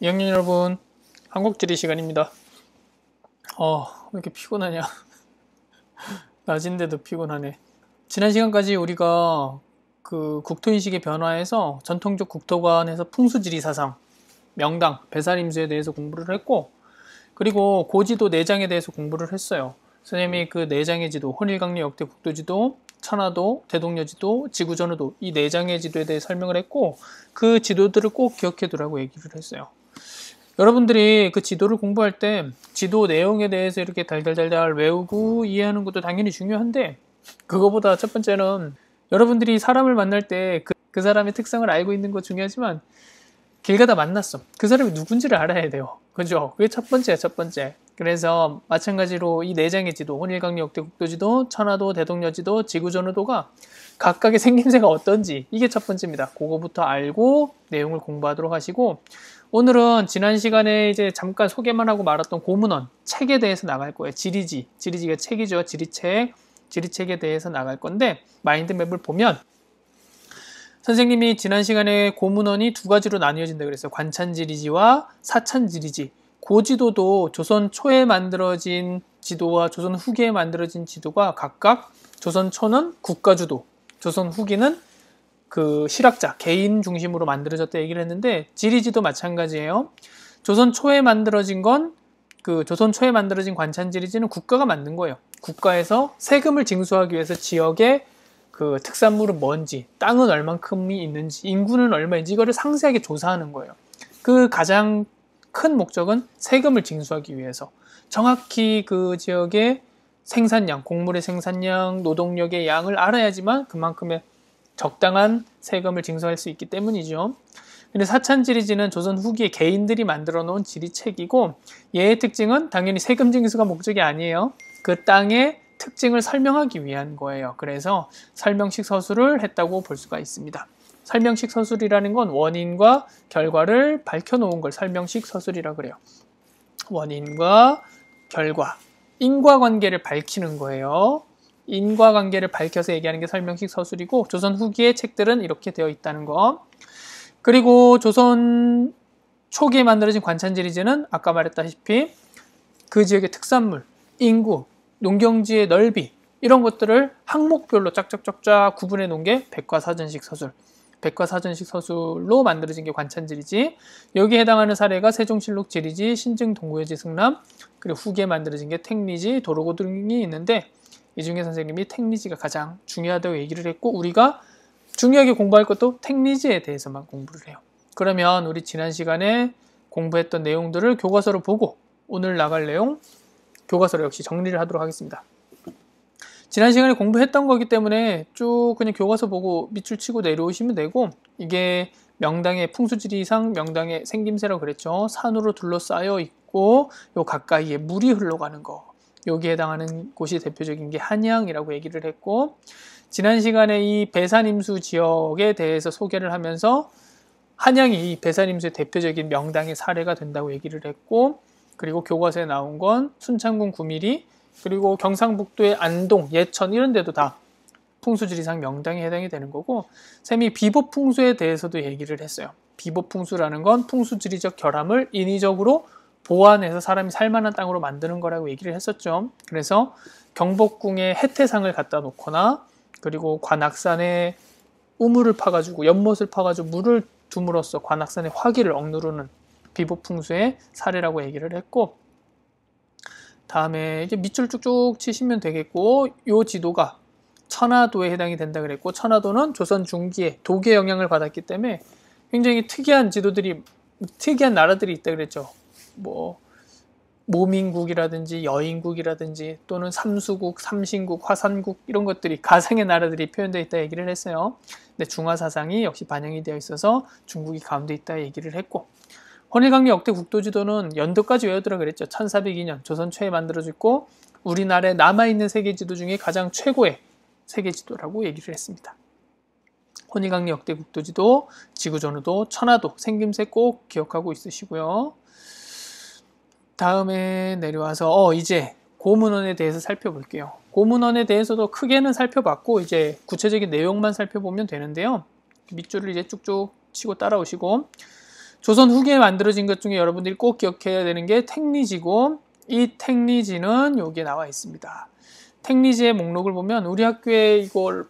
2학년 여러분, 한국지리 시간입니다. 왜 이렇게 피곤하냐? 낮인데도 피곤하네. 지난 시간까지 우리가 그 국토인식의 변화에서 전통적 국토관에서 풍수지리 사상, 명당, 배산임수에 대해서 공부를 했고, 그리고 고지도 4장에 대해서 공부를 했어요. 선생님이 그 4장의 지도, 혼일강류 역대 국토지도, 천하도, 대동여지도, 지구전후도 이 4장의 지도에 대해 설명을 했고, 그 지도들을 꼭 기억해 두라고 얘기를 했어요. 여러분들이 그 지도를 공부할 때 지도 내용에 대해서 이렇게 달달달달 외우고 이해하는 것도 당연히 중요한데, 그거보다 첫 번째는 여러분들이 사람을 만날 때 그 사람의 특성을 알고 있는 거 중요하지만, 길 가다 만났어. 그 사람이 누군지를 알아야 돼요. 그죠? 그게 첫 번째야, 첫 번째. 그래서 마찬가지로 이 4장의 지도, 혼일강류 역대 국토지도, 천하도, 대동여지도, 지구전후도가 각각의 생김새가 어떤지, 이게 첫 번째입니다. 그거부터 알고 내용을 공부하도록 하시고, 오늘은 지난 시간에 이제 잠깐 소개만 하고 말았던 고문원, 책에 대해서 나갈 거예요. 지리지가 책이죠. 지리책에 대해서 나갈 건데, 마인드맵을 보면 선생님이 지난 시간에 고문원이 2가지로 나뉘어진다 그랬어요. 관찬지리지와 사찬지리지. 고지도도 조선 초에 만들어진 지도와 조선 후기에 만들어진 지도가 각각, 조선 초는 국가주도, 조선 후기는 그 실학자, 개인 중심으로 만들어졌다 얘기를 했는데, 지리지도 마찬가지예요. 조선 초에 만들어진 관찬지리지는 국가가 만든 거예요. 국가에서 세금을 징수하기 위해서 지역의 그 특산물은 뭔지, 땅은 얼만큼이 있는지, 인구는 얼마인지 이거를 상세하게 조사하는 거예요. 그 가장 큰 목적은 세금을 징수하기 위해서 정확히 그 지역의 생산량, 곡물의 생산량, 노동력의 양을 알아야지만 그만큼의 적당한 세금을 징수할 수 있기 때문이죠. 근데 사찬지리지는 조선 후기에 개인들이 만들어 놓은 지리책이고, 얘의 특징은 당연히 세금 징수가 목적이 아니에요. 그 땅의 특징을 설명하기 위한 거예요. 그래서 설명식 서술을 했다고 볼 수가 있습니다. 설명식 서술이라는 건 원인과 결과를 밝혀놓은 걸 설명식 서술이라고 그래요. 원인과 결과, 인과관계를 밝히는 거예요. 인과관계를 밝혀서 얘기하는 게 설명식 서술이고, 조선 후기의 책들은 이렇게 되어 있다는 거. 그리고 조선 초기에 만들어진 관찬지리지는 아까 말했다시피 그 지역의 특산물, 인구, 농경지의 넓이, 이런 것들을 항목별로 쫙쫙쫙쫙 구분해 놓은 게 백과사전식 서술. 백과사전식 서술로 만들어진 게 관찬지리지. 여기에 해당하는 사례가 세종실록 지리지, 신증 동구여지 승남, 그리고 후기에 만들어진 게 택리지, 도로고 등이 있는데, 이 중에 선생님이 택리지가 가장 중요하다고 얘기를 했고, 우리가 중요하게 공부할 것도 택리지에 대해서만 공부를 해요. 그러면 우리 지난 시간에 공부했던 내용들을 교과서로 보고 오늘 나갈 내용 교과서로 역시 정리를 하도록 하겠습니다. 지난 시간에 공부했던 거기 때문에 쭉 그냥 교과서 보고 밑줄 치고 내려오시면 되고, 이게 명당의 풍수지리상 명당의 생김새라고 그랬죠. 산으로 둘러싸여 있고 요 가까이에 물이 흘러가는 거, 여기에 해당하는 곳이 대표적인 게 한양이라고 얘기를 했고, 지난 시간에 이 배산임수 지역에 대해서 소개를 하면서 한양이 배산임수의 대표적인 명당의 사례가 된다고 얘기를 했고, 그리고 교과서에 나온 건 순창군 구미리, 그리고 경상북도의 안동, 예천 이런 데도 다 풍수지리상 명당에 해당이 되는 거고, 쌤이 비보풍수에 대해서도 얘기를 했어요. 비보풍수라는 건 풍수지리적 결함을 인위적으로 보완해서 사람이 살만한 땅으로 만드는 거라고 얘기를 했었죠. 그래서 경복궁에 해태상을 갖다 놓거나, 그리고 관악산에 우물을 파가지고 연못을 파가지고 물을 둠으로써 관악산의 화기를 억누르는 비보풍수의 사례라고 얘기를 했고, 다음에 이게 밑줄 쭉쭉 치시면 되겠고, 요 지도가 천하도에 해당이 된다 그랬고, 천하도는 조선 중기에 독의 영향을 받았기 때문에 굉장히 특이한 나라들이 있다 그랬죠. 뭐 모민국이라든지 여인국이라든지 또는 삼수국, 삼신국, 화산국 이런 것들이 가상의 나라들이 표현되어 있다 얘기를 했어요. 근데 중화사상이 역시 반영이 되어 있어서 중국이 가운데 있다 얘기를 했고, 혼일강류 역대 국토지도는 연도까지 외우더라 그랬죠. 1402년 조선 초에 만들어졌고, 우리나라에 남아있는 세계지도 중에 가장 최고의 세계지도라고 얘기를 했습니다. 혼일강류 역대 국토지도, 지구전후도, 천하도 생김새 꼭 기억하고 있으시고요. 다음에 내려와서 이제 고문원에 대해서 살펴볼게요. 고문원에 대해서도 크게는 살펴봤고, 이제 구체적인 내용만 살펴보면 되는데요. 밑줄을 이제 쭉쭉 치고 따라오시고, 조선 후기에 만들어진 것 중에 여러분들이 꼭 기억해야 되는 게 택리지고, 이 택리지는 여기에 나와 있습니다. 택리지의 목록을 보면 우리 학교에 이걸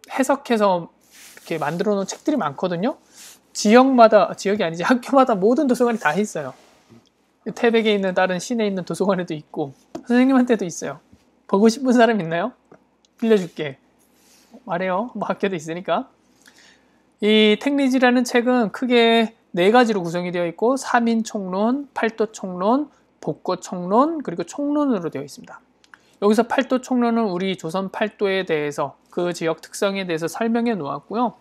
해석해서 이렇게 만들어 놓은 책들이 많거든요. 지역이 아니지, 학교마다 모든 도서관이 다 있어요. 태백에 있는 다른 시내에 있는 도서관에도 있고 선생님한테도 있어요. 보고 싶은 사람 있나요? 빌려줄게. 말해요. 뭐 학교도 있으니까. 이 택리지라는 책은 크게 4가지로 구성이 되어 있고 3인총론, 팔도총론, 복고총론, 그리고 총론으로 되어 있습니다. 여기서 팔도총론은 우리 조선 팔도에 대해서 그 지역 특성에 대해서 설명해 놓았고요.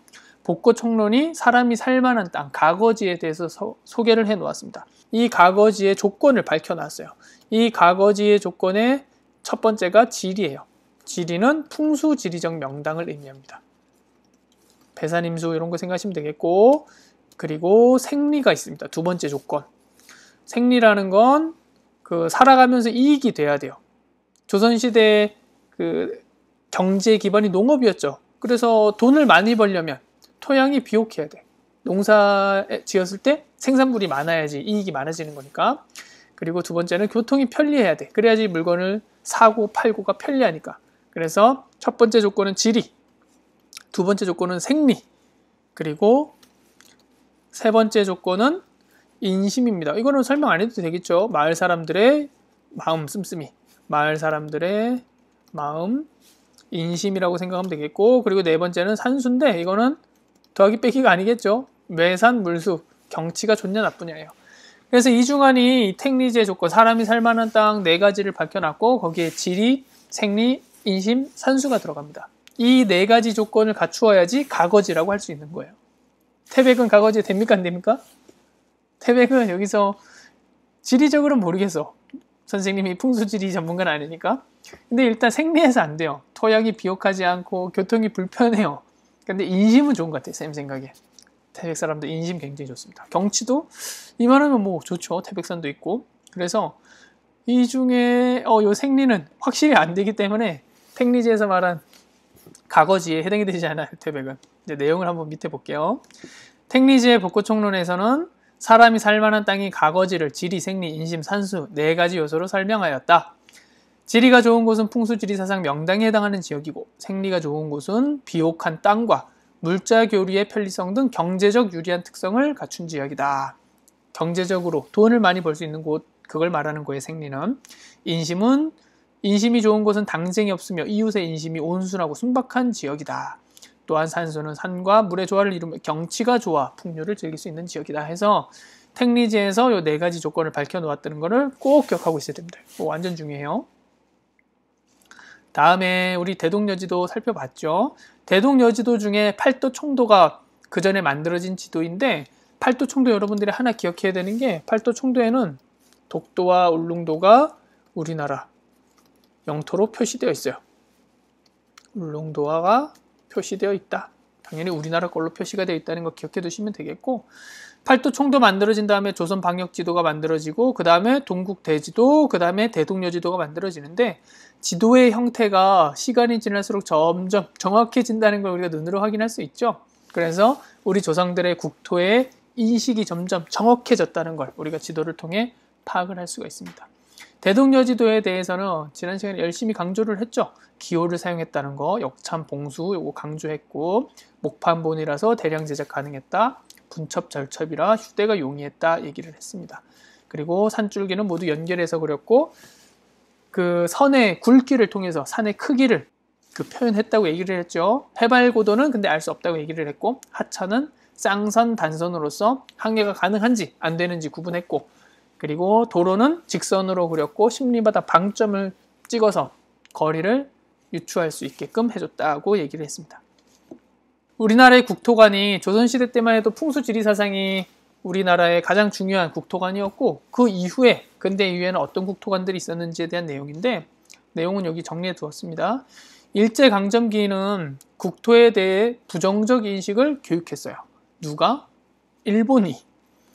복고총론이 사람이 살만한 땅, 가거지에 대해서 소개를 해 놓았습니다. 이 가거지의 조건을 밝혀놨어요. 이 가거지의 조건의 첫 번째가 지리예요. 지리는 풍수지리적 명당을 의미합니다. 배산임수 이런 거 생각하시면 되겠고, 그리고 생리가 있습니다. 두 번째 조건. 생리라는 건 살아가면서 이익이 돼야 돼요. 조선시대 경제 기반이 농업이었죠. 그래서 돈을 많이 벌려면 토양이 비옥해야 돼. 농사 지었을 때 생산물이 많아야지 이익이 많아지는 거니까. 그리고 두 번째는 교통이 편리해야 돼. 그래야지 물건을 사고 팔고가 편리하니까. 그래서 첫 번째 조건은 지리, 두 번째 조건은 생리, 그리고 세 번째 조건은 인심입니다. 이거는 설명 안 해도 되겠죠. 마을 사람들의 마음 씀씀이, 마을 사람들의 마음, 인심이라고 생각하면 되겠고, 그리고 네 번째는 산수인데 이거는 더하기 빼기가 아니겠죠. 매산, 물수, 경치가 좋냐 나쁘냐예요. 그래서 이중환이 이 택리지의 조건, 사람이 살만한 땅 4가지를 밝혀놨고 거기에 지리, 생리, 인심, 산수가 들어갑니다. 이 4가지 조건을 갖추어야지 가거지라고 할 수 있는 거예요. 태백은 가거지 됩니까 안 됩니까? 태백은 여기서 지리적으로는 모르겠어. 선생님이 풍수지리 전문가는 아니니까. 근데 일단 생리해서 안 돼요. 토양이 비옥하지 않고 교통이 불편해요. 근데 인심은 좋은 것 같아요. 쌤 생각에. 태백 사람들 인심 굉장히 좋습니다. 경치도 이만하면 뭐 좋죠. 태백산도 있고. 그래서 이 중에 요 생리는 확실히 안 되기 때문에 택리지에서 말한 가거지에 해당이 되지 않아요. 태백은. 이제 내용을 한번 밑에 볼게요. 택리지의 복고총론에서는 사람이 살만한 땅이 가거지를 지리, 생리, 인심, 산수 4가지 요소로 설명하였다. 지리가 좋은 곳은 풍수지리사상 명당에 해당하는 지역이고, 생리가 좋은 곳은 비옥한 땅과 물자 교류의 편리성 등 경제적 유리한 특성을 갖춘 지역이다. 경제적으로 돈을 많이 벌 수 있는 곳, 그걸 말하는 거예요. 생리는. 인심이 좋은 곳은 당쟁이 없으며 이웃의 인심이 온순하고 순박한 지역이다. 또한 산수는 산과 물의 조화를 이루며 경치가 좋아 풍류를 즐길 수 있는 지역이다 해서 택리지에서 요 4가지 조건을 밝혀놓았다는 것을 꼭 기억하고 있어야 됩니다. 완전 중요해요. 다음에 우리 대동여지도 살펴봤죠. 대동여지도 중에 팔도총도가 그 전에 만들어진 지도인데, 팔도총도 여러분들이 하나 기억해야 되는 게, 팔도총도에는 독도와 울릉도가 우리나라 영토로 표시되어 있어요. 울릉도가 표시되어 있다. 당연히 우리나라 걸로 표시가 되어 있다는 거 기억해 두시면 되겠고, 팔도총도 만들어진 다음에 조선방역지도가 만들어지고, 그 다음에 동국대지도, 그 다음에 대동여지도가 만들어지는데, 지도의 형태가 시간이 지날수록 점점 정확해진다는 걸 우리가 눈으로 확인할 수 있죠. 그래서 우리 조상들의 국토의 인식이 점점 정확해졌다는 걸 우리가 지도를 통해 파악을 할 수가 있습니다. 대동여지도에 대해서는 지난 시간에 열심히 강조를 했죠. 기호를 사용했다는 거, 역참 봉수 요거 강조했고, 목판본이라서 대량 제작 가능했다, 분첩 절첩이라 휴대가 용이했다 얘기를 했습니다. 그리고 산줄기는 모두 연결해서 그렸고, 그 선의 굵기를 통해서 산의 크기를 표현했다고 얘기를 했죠. 해발고도는 근데 알 수 없다고 얘기를 했고, 하천은 쌍선 단선으로서 항해가 가능한지 안 되는지 구분했고, 그리고 도로는 직선으로 그렸고 심리마다 방점을 찍어서 거리를 유추할 수 있게끔 해줬다고 얘기를 했습니다. 우리나라의 국토관이 조선시대 때만 해도 풍수지리사상이 우리나라의 가장 중요한 국토관이었고, 그 이후에 근대 이후에는 어떤 국토관들이 있었는지에 대한 내용인데, 내용은 여기 정리해 두었습니다. 일제강점기는 국토에 대해 부정적 인식을 교육했어요. 누가? 일본이.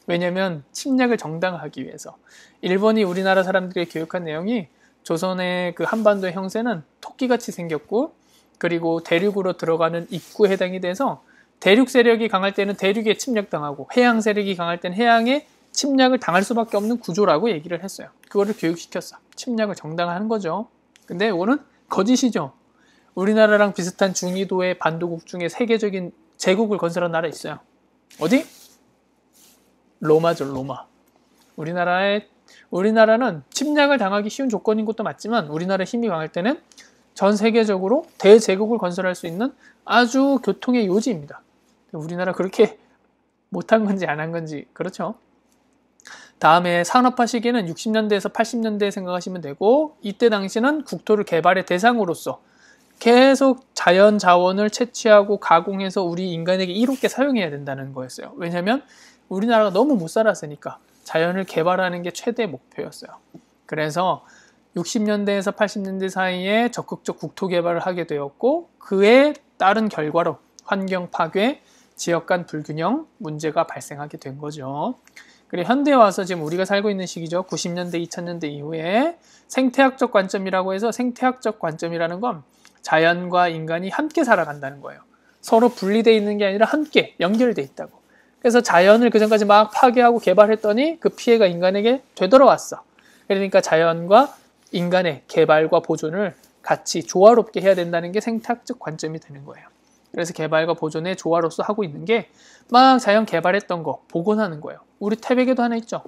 왜냐면 침략을 정당화하기 위해서. 일본이 우리나라 사람들에게 교육한 내용이 조선의 그 한반도의 형세는 토끼같이 생겼고, 그리고 대륙으로 들어가는 입구에 해당이 돼서 대륙 세력이 강할 때는 대륙에 침략당하고 해양 세력이 강할 때는 해양에 침략을 당할 수밖에 없는 구조라고 얘기를 했어요. 그거를 교육시켰어. 침략을 정당화하는 거죠. 근데 이거는 거짓이죠. 우리나라랑 비슷한 중위도의 반도국 중에 세계적인 제국을 건설한 나라 있어요. 어디? 로마죠, 로마. 우리나라는 침략을 당하기 쉬운 조건인 것도 맞지만 우리나라 힘이 강할 때는 전 세계적으로 대제국을 건설할 수 있는 아주 교통의 요지입니다. 우리나라 그렇게 못한 건지 안 한 건지 그렇죠. 다음에 산업화 시기는 60년대에서 80년대 생각하시면 되고 이때 당시는 국토를 개발의 대상으로서 계속 자연 자원을 채취하고 가공해서 우리 인간에게 이롭게 사용해야 된다는 거였어요. 왜냐하면 우리나라가 너무 못 살았으니까 자연을 개발하는 게 최대 목표였어요. 그래서 60년대에서 80년대 사이에 적극적 국토 개발을 하게 되었고 그에 따른 결과로 환경 파괴, 지역 간 불균형 문제가 발생하게 된 거죠. 그리고 현대에 와서 지금 우리가 살고 있는 시기죠. 90년대, 2000년대 이후에 생태학적 관점이라고 해서 생태학적 관점이라는 건 자연과 인간이 함께 살아간다는 거예요. 서로 분리되어 있는 게 아니라 함께 연결되어 있다고. 그래서 자연을 그전까지 막 파괴하고 개발했더니 그 피해가 인간에게 되돌아왔어. 그러니까 자연과 인간의 개발과 보존을 같이 조화롭게 해야 된다는 게 생태학적 관점이 되는 거예요. 그래서 개발과 보존의 조화로서 하고 있는 게 막 자연 개발했던 거 복원하는 거예요. 우리 태백에도 하나 있죠.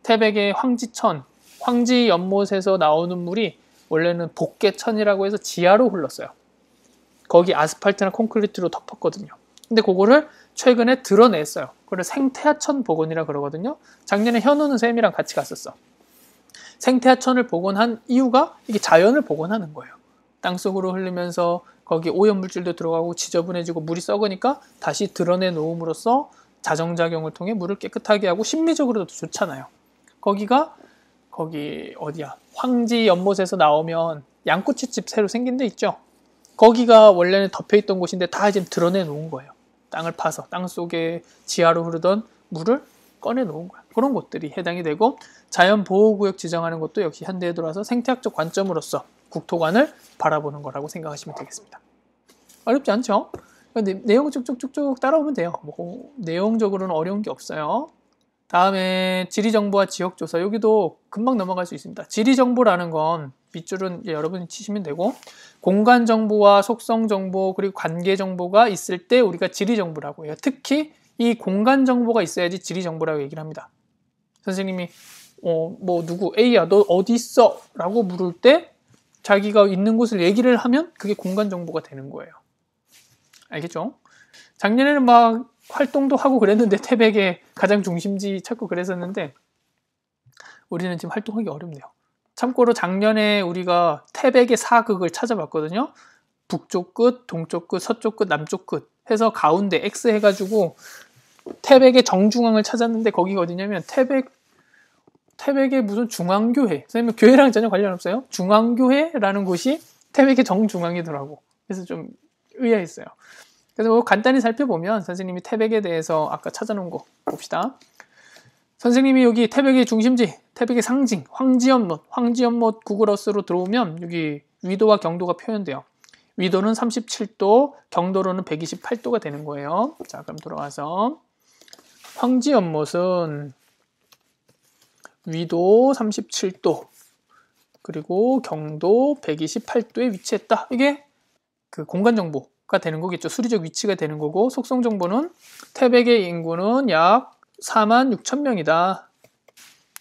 태백의 황지천, 황지 연못에서 나오는 물이 원래는 복개천이라고 해서 지하로 흘렀어요. 거기 아스팔트나 콘크리트로 덮었거든요. 근데 그거를 최근에 드러냈어요. 그걸 생태하천 복원이라 그러거든요. 작년에 현우는 쌤이랑 같이 갔었어. 생태하천을 복원한 이유가 이게 자연을 복원하는 거예요. 땅속으로 흐르면서 거기 오염물질도 들어가고 지저분해지고 물이 썩으니까 다시 드러내 놓음으로써 자정작용을 통해 물을 깨끗하게 하고 심미적으로도 좋잖아요. 거기 어디야? 황지 연못에서 나오면 양꼬치집 새로 생긴 데 있죠? 거기가 원래는 덮여있던 곳인데 다 지금 드러내 놓은 거예요. 땅을 파서 땅 속에 지하로 흐르던 물을 꺼내 놓은 거야. 그런 것들이 해당이 되고 자연보호구역 지정하는 것도 역시 현대에 들어와서 생태학적 관점으로서 국토관을 바라보는 거라고 생각하시면 되겠습니다. 어렵지 않죠? 근데 내용 쭉쭉쭉쭉 따라오면 돼요. 뭐 내용적으로는 어려운 게 없어요. 다음에 지리정보와 지역조사. 여기도 금방 넘어갈 수 있습니다. 지리정보라는 건 밑줄은 여러분이 치시면 되고 공간정보와 속성정보 그리고 관계정보가 있을 때 우리가 지리정보라고 해요. 특히 이 공간정보가 있어야지 지리정보라고 얘기를 합니다. 선생님이 뭐 누구 A야 너 어디 있어? 라고 물을 때 자기가 있는 곳을 얘기를 하면 그게 공간정보가 되는 거예요. 알겠죠? 작년에는 막 활동도 하고 그랬는데 태백의 가장 중심지 찾고 그랬었는데 우리는 지금 활동하기 어렵네요. 참고로 작년에 우리가 태백의 사극을 찾아봤거든요. 북쪽 끝, 동쪽 끝, 서쪽 끝, 남쪽 끝 해서 가운데 X 해가지고 태백의 정중앙을 찾았는데 거기가 어디냐면 태백의 무슨 중앙교회. 선생님 교회랑 전혀 관련 없어요. 중앙교회라는 곳이 태백의 정중앙이더라고. 그래서 좀 의아했어요. 그래서 간단히 살펴보면 선생님이 태백에 대해서 아까 찾아놓은 거 봅시다. 선생님이 여기 태백의 중심지, 태백의 상징, 황지연못 구글어스로 들어오면 여기 위도와 경도가 표현돼요. 위도는 37도, 경도로는 128도가 되는 거예요. 자, 그럼 돌아와서 황지연못은 위도 37도 그리고 경도 128도에 위치했다. 이게 그 공간 정보가 되는 거겠죠. 수리적 위치가 되는 거고 속성 정보는 태백의 인구는 약 46,000명이다.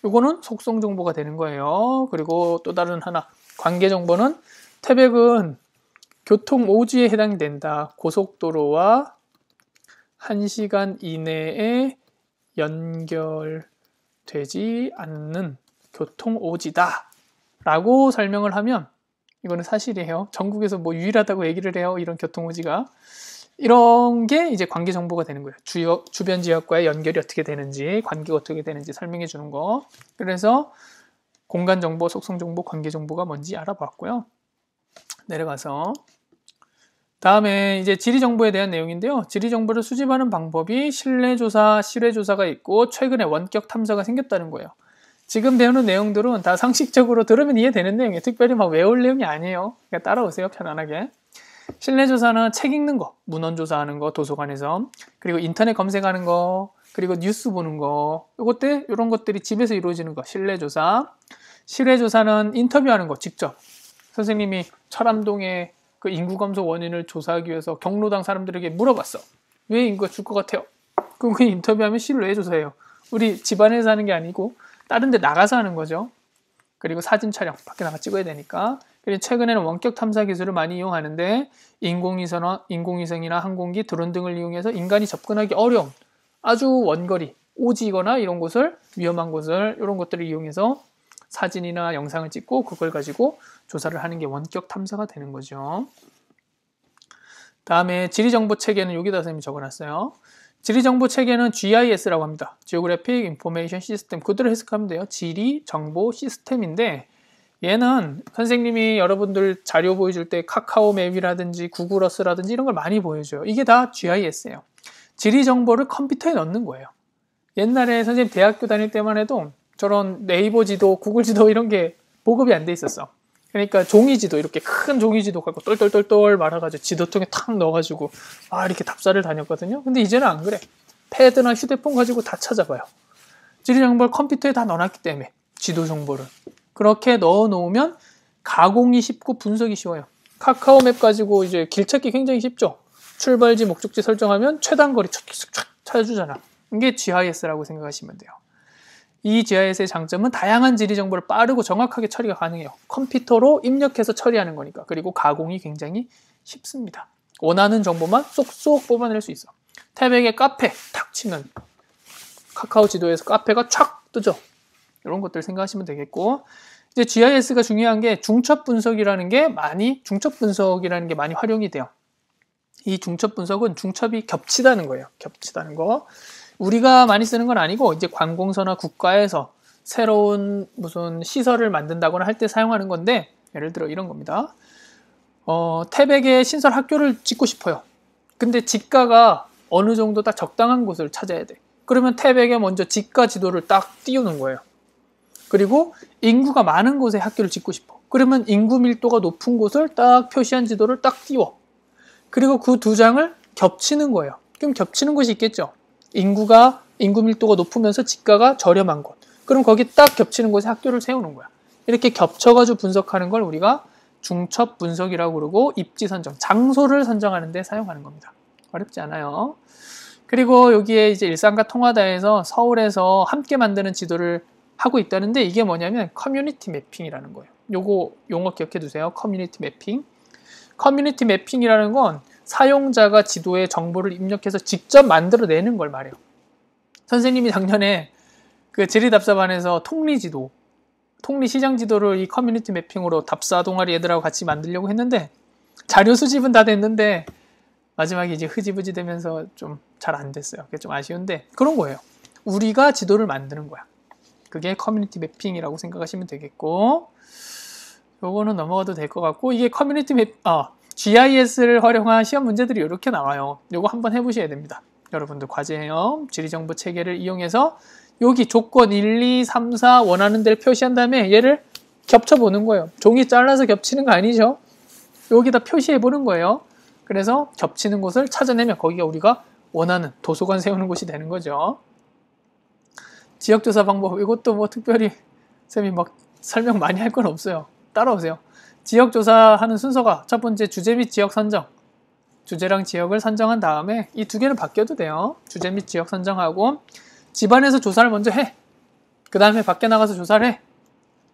이거는 속성 정보가 되는 거예요. 그리고 또 다른 하나 관계 정보는 태백은 교통 오지에 해당이 된다. 고속도로와 1시간 이내에 연결되지 않는 교통 오지다 라고 설명을 하면 이거는 사실이에요. 전국에서 뭐 유일하다고 얘기를 해요. 이런 교통 오지가. 이런 게 이제 관계 정보가 되는 거예요. 주변 지역과의 연결이 어떻게 되는지, 관계가 어떻게 되는지 설명해 주는 거. 그래서 공간 정보, 속성 정보, 관계 정보가 뭔지 알아봤고요. 내려가서 다음에 이제 지리 정보에 대한 내용인데요. 지리 정보를 수집하는 방법이 실내 조사, 실외 조사가 있고 최근에 원격 탐사가 생겼다는 거예요. 지금 배우는 내용들은 다 상식적으로 들으면 이해되는 내용이에요. 특별히 막 외울 내용이 아니에요. 그러니까 따라오세요. 편안하게. 실내 조사는 책 읽는 거, 문헌 조사하는 거, 도서관에서. 그리고 인터넷 검색하는 거, 그리고 뉴스 보는 거. 이런 것들이 집에서 이루어지는 거, 실내 조사. 실외 조사는 인터뷰하는 거, 직접. 선생님이 철암동의 그 인구 감소 원인을 조사하기 위해서 경로당 사람들에게 물어봤어. 왜 인구가 줄 것 같아요? 그럼 그 인터뷰하면 실외 조사예요. 우리 집안에서 하는 게 아니고 다른 데 나가서 하는 거죠. 그리고 사진 촬영, 밖에 나가 찍어야 되니까. 그리고 최근에는 원격 탐사 기술을 많이 이용하는데 인공위성이나 항공기, 드론 등을 이용해서 인간이 접근하기 어려운 아주 원거리, 오지거나 이런 곳을, 위험한 곳을, 이런 것들을 이용해서 사진이나 영상을 찍고 그걸 가지고 조사를 하는 게 원격 탐사가 되는 거죠. 다음에 지리정보체계는 여기다 선생님이 적어놨어요. 지리정보체계는 GIS라고 합니다. Geographic Information System. 그대로 해석하면 돼요. 지리정보 시스템인데 얘는 선생님이 여러분들 자료 보여줄 때 카카오맵이라든지 구글어스라든지 이런 걸 많이 보여줘요. 이게 다 GIS예요. 지리정보를 컴퓨터에 넣는 거예요. 옛날에 선생님 대학교 다닐 때만 해도 저런 네이버 지도, 구글 지도 이런 게 보급이 안 돼 있었어. 그러니까 종이 지도, 이렇게 큰 종이 지도 갖고 똘똘똘똘 말아가지고 지도통에 탁 넣어가지고 이렇게 답사를 다녔거든요. 근데 이제는 안 그래. 패드나 휴대폰 가지고 다 찾아봐요. 지리정보를 컴퓨터에 다 넣어놨기 때문에 지도 정보를 그렇게 넣어놓으면 가공이 쉽고 분석이 쉬워요. 카카오맵 가지고 이제 길 찾기 굉장히 쉽죠. 출발지, 목적지 설정하면 최단 거리 촥 찾아주잖아. 이게 GIS라고 생각하시면 돼요. 이 GIS의 장점은 다양한 지리 정보를 빠르고 정확하게 처리가 가능해요. 컴퓨터로 입력해서 처리하는 거니까. 그리고 가공이 굉장히 쉽습니다. 원하는 정보만 쏙쏙 뽑아낼 수 있어. 태백에 카페 탁 치면 카카오 지도에서 카페가 촥 뜨죠. 이런 것들 생각하시면 되겠고, 이제 GIS가 중요한 게 중첩 분석이라는 게 많이 활용이 돼요. 이 중첩 분석은 중첩이 겹치다는 거예요. 겹치다는 거. 우리가 많이 쓰는 건 아니고 이제 관공서나 국가에서 새로운 무슨 시설을 만든다거나 할 때 사용하는 건데, 예를 들어 이런 겁니다. 태백에 신설 학교를 짓고 싶어요. 근데 지가가 어느 정도 딱 적당한 곳을 찾아야 돼. 그러면 태백에 먼저 지가 지도를 딱 띄우는 거예요. 그리고 인구가 많은 곳에 학교를 짓고 싶어. 그러면 인구 밀도가 높은 곳을 딱 표시한 지도를 딱 띄워. 그리고 그 두 장을 겹치는 거예요. 그럼 겹치는 곳이 있겠죠. 인구 밀도가 높으면서 지가가 저렴한 곳. 그럼 거기 딱 겹치는 곳에 학교를 세우는 거야. 이렇게 겹쳐가지고 분석하는 걸 우리가 중첩 분석이라고 그러고, 입지 선정, 장소를 선정하는 데 사용하는 겁니다. 어렵지 않아요. 그리고 여기에 이제 일산과 통하다에서 서울에서 함께 만드는 지도를 하고 있다는데, 이게 뭐냐면 커뮤니티 매핑이라는 거예요. 요거 용어 기억해 두세요. 커뮤니티 매핑. 커뮤니티 매핑이라는 건 사용자가 지도에 정보를 입력해서 직접 만들어내는 걸 말해요. 선생님이 작년에 그 지리답사반에서 통리시장 지도를 이 커뮤니티 매핑으로 답사 동아리 애들하고 같이 만들려고 했는데, 자료 수집은 다 됐는데 마지막에 이제 흐지부지 되면서 좀 잘 안 됐어요. 그게 좀 아쉬운데, 그런 거예요. 우리가 지도를 만드는 거야. 그게 커뮤니티 매핑이라고 생각하시면 되겠고, 요거는 넘어가도 될 것 같고, 이게 GIS를 활용한 시험 문제들이 이렇게 나와요. 요거 한번 해보셔야 됩니다. 여러분들 과제예요. 지리정보 체계를 이용해서 여기 조건 1, 2, 3, 4 원하는 데를 표시한 다음에 얘를 겹쳐보는 거예요. 종이 잘라서 겹치는 거 아니죠? 여기다 표시해보는 거예요. 그래서 겹치는 곳을 찾아내면 거기가 우리가 원하는 도서관 세우는 곳이 되는 거죠. 지역조사 방법, 이것도 뭐 특별히 쌤이 막 설명 많이 할 건 없어요. 따라오세요. 지역조사하는 순서가 첫 번째 주제 및 지역 선정. 주제랑 지역을 선정한 다음에 이 두 개는 바뀌어도 돼요. 주제 및 지역 선정하고, 집안에서 조사를 먼저 해. 그 다음에 밖에 나가서 조사를 해.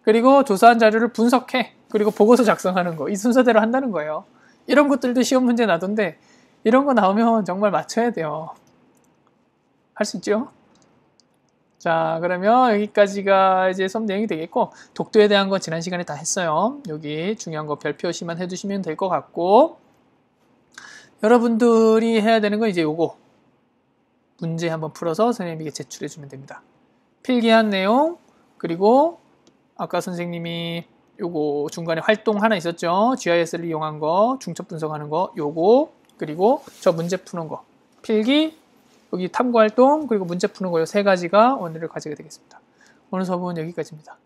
그리고 조사한 자료를 분석해. 그리고 보고서 작성하는 거. 이 순서대로 한다는 거예요. 이런 것들도 시험 문제 나던데, 이런 거 나오면 정말 맞춰야 돼요. 할 수 있죠? 자, 그러면 여기까지가 이제 수업 내용이 되겠고, 독도에 대한 건 지난 시간에 다 했어요. 여기 중요한 거 별표시만 해두시면 될 것 같고, 여러분들이 해야 되는 건 이제 요거 문제 한번 풀어서 선생님에게 제출해 주면 됩니다. 필기한 내용, 그리고 아까 선생님이 요거 중간에 활동 하나 있었죠. GIS를 이용한 거, 중첩 분석하는 거, 요거, 그리고 저 문제 푸는 거, 필기, 여기 탐구활동, 그리고 문제 푸는 거, 요 세 가지가 오늘의 과제가 되겠습니다. 오늘 수업은 여기까지입니다.